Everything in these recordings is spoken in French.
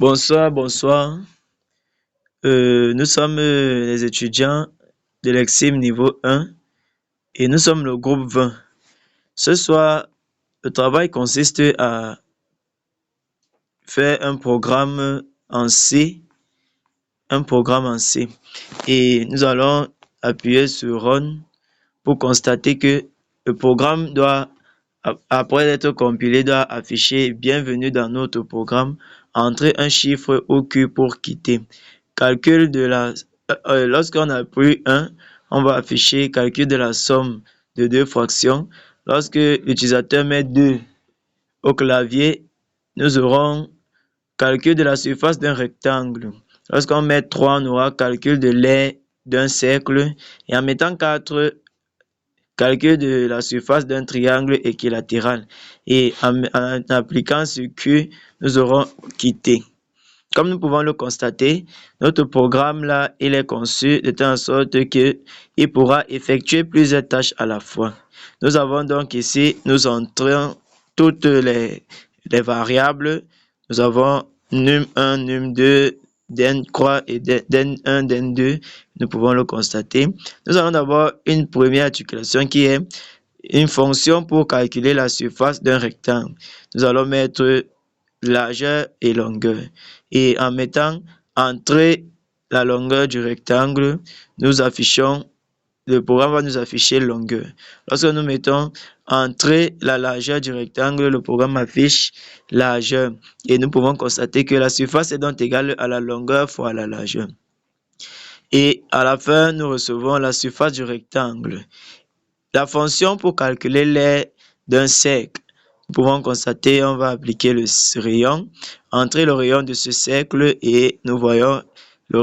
Bonsoir, bonsoir. Nous sommes les étudiants de l'Exim niveau 1 et nous sommes le groupe 20. Ce soir, le travail consiste à faire un programme en C, et nous allons appuyer sur Run pour constater que le programme doit, après être compilé, doit afficher Bienvenue dans notre programme, entrer un chiffre au Q pour quitter. Calcul de la lorsqu'on appuie 1, on va afficher calcul de la somme de deux fractions. Lorsque l'utilisateur met 2 au clavier, nous aurons calcul de la surface d'un rectangle. Lorsqu'on met 3, on aura calcul de l'aire d'un cercle. Et en mettant 4, calcul de la surface d'un triangle équilatéral. Et en appliquant ce Q, nous aurons quitté. Comme nous pouvons le constater, notre programme là, il est conçu de telle sorte qu'il pourra effectuer plusieurs tâches à la fois. Nous avons donc ici, nous entrons toutes les variables. Nous avons num1, num2, den3 et den1, den2. Nous pouvons le constater. Nous allons d'abord une première articulation qui est une fonction pour calculer la surface d'un rectangle. Nous allons mettre largeur et longueur. Et en mettant entrer la longueur du rectangle, nous affichons, le programme va nous afficher longueur. Lorsque nous mettons entrer la largeur du rectangle, le programme affiche largeur. Et nous pouvons constater que la surface est donc égale à la longueur fois la largeur. Et à la fin, nous recevons la surface du rectangle. La fonction pour calculer l'aire d'un cercle. Nous pouvons constater, on va appliquer le rayon, entrer le rayon de ce cercle et nous voyons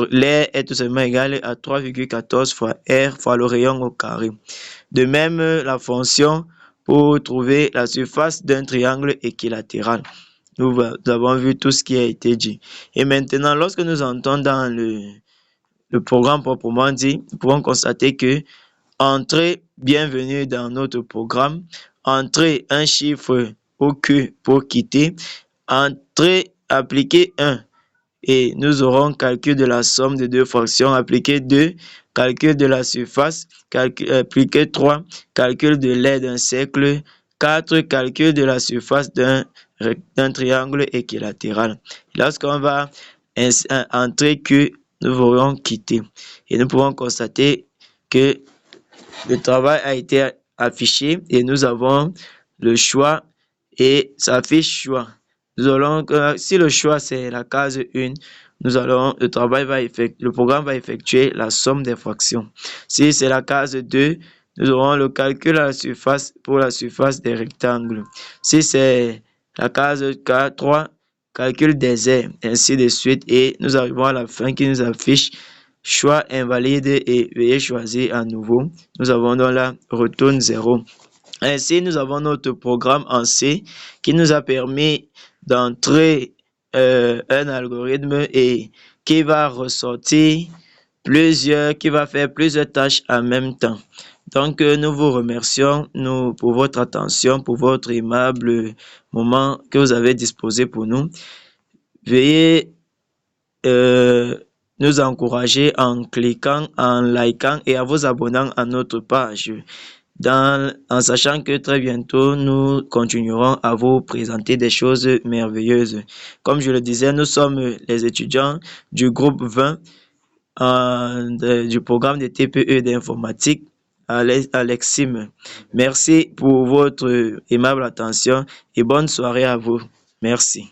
l'aire est tout simplement égal à 3,14 fois R fois le rayon au carré. De même, la fonction pour trouver la surface d'un triangle équilatéral. Nous avons vu tout ce qui a été dit. Et maintenant, lorsque nous entrons dans le programme proprement dit, nous pouvons constater que entrer bienvenue dans notre programme, entrer un chiffre au Q pour quitter, entrer appliquer 1 et nous aurons calcul de la somme de deux fractions, appliquer 2, calcul de la surface, appliquer 3, calcul de l'aire d'un cercle, 4, calcul de la surface d'un triangle équilatéral. Lorsqu'on va entrer Q, nous verrons quitter et nous pouvons constater que le travail a été affiché et nous avons le choix et ça affiche choix. Nous allons, si le choix c'est la case 1, le programme va effectuer la somme des fractions. Si c'est la case 2, nous aurons le calcul à la surface pour la surface des rectangles. Si c'est la case 3, calcul des aires, ainsi de suite. Et nous arrivons à la fin qui nous affiche choix invalide et veuillez choisir à nouveau. Nous avons donc là retourne 0. Ainsi, nous avons notre programme en C qui nous a permis d'entrer un algorithme et qui va ressortir qui va faire plusieurs tâches en même temps. Donc, nous vous remercions pour votre attention, pour votre aimable moment que vous avez disposé pour nous. Veuillez nous encourager en cliquant, en likant et en vous abonnant à notre page. En sachant que très bientôt, nous continuerons à vous présenter des choses merveilleuses. Comme je le disais, nous sommes les étudiants du groupe 20 du programme de TPE d'informatique à l'Exim. Merci pour votre aimable attention et bonne soirée à vous. Merci.